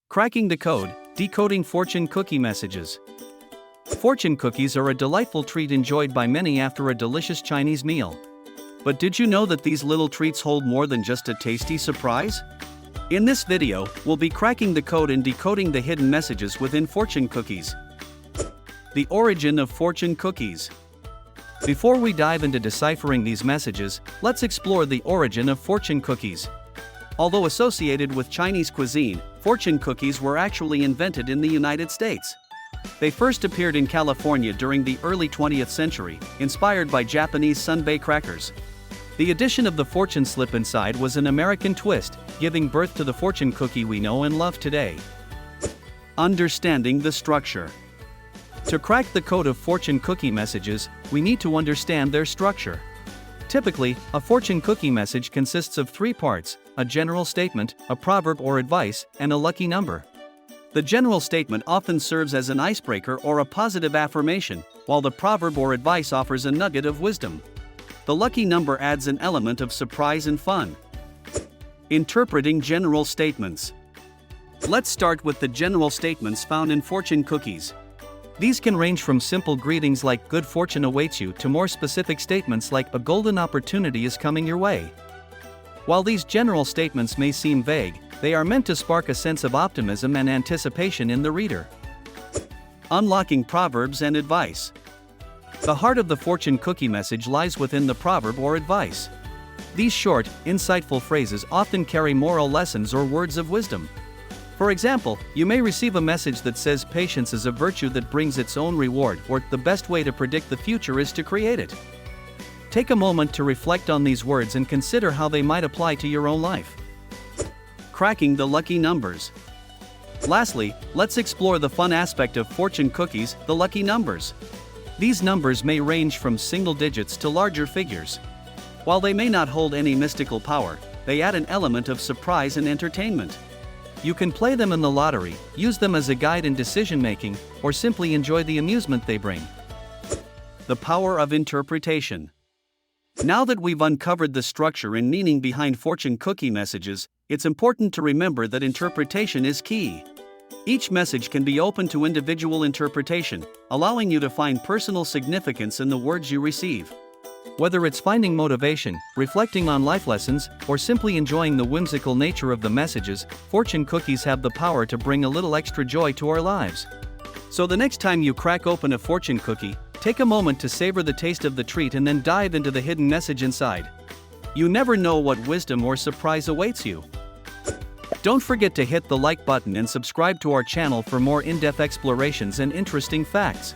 Cracking the code, decoding fortune cookie messages. Fortune cookies are a delightful treat enjoyed by many after a delicious Chinese meal. But did you know that these little treats hold more than just a tasty surprise? In this video, we'll be cracking the code and decoding the hidden messages within fortune cookies. The origin of fortune cookies. Before we dive into deciphering these messages, let's explore the origin of fortune cookies. Although associated with Chinese cuisine, fortune cookies were actually invented in the United States. They first appeared in California during the early 20th century, inspired by Japanese sundae crackers. The addition of the fortune slip inside was an American twist, giving birth to the fortune cookie we know and love today. Understanding the structure. To crack the code of fortune cookie messages, we need to understand their structure. Typically, a fortune cookie message consists of three parts: a general statement, a proverb or advice, and a lucky number. The general statement often serves as an icebreaker or a positive affirmation, while the proverb or advice offers a nugget of wisdom. The lucky number adds an element of surprise and fun. Interpreting general statements. Let's start with the general statements found in fortune cookies. These can range from simple greetings like "good fortune awaits you" to more specific statements like "a golden opportunity is coming your way." While these general statements may seem vague, they are meant to spark a sense of optimism and anticipation in the reader. Unlocking proverbs and advice. The heart of the fortune cookie message lies within the proverb or advice. These short, insightful phrases often carry moral lessons or words of wisdom. For example, you may receive a message that says patience is a virtue that brings its own reward, or the best way to predict the future is to create it. Take a moment to reflect on these words and consider how they might apply to your own life. Cracking the lucky numbers. Lastly, let's explore the fun aspect of fortune cookies, the lucky numbers. These numbers may range from single digits to larger figures. While they may not hold any mystical power, they add an element of surprise and entertainment. You can play them in the lottery, use them as a guide in decision-making, or simply enjoy the amusement they bring. The power of interpretation. Now that we've uncovered the structure and meaning behind fortune cookie messages, it's important to remember that interpretation is key. Each message can be open to individual interpretation, allowing you to find personal significance in the words you receive. Whether it's finding motivation, reflecting on life lessons, or simply enjoying the whimsical nature of the messages, fortune cookies have the power to bring a little extra joy to our lives. So the next time you crack open a fortune cookie, take a moment to savor the taste of the treat and then dive into the hidden message inside. You never know what wisdom or surprise awaits you. Don't forget to hit the like button and subscribe to our channel for more in-depth explorations and interesting facts.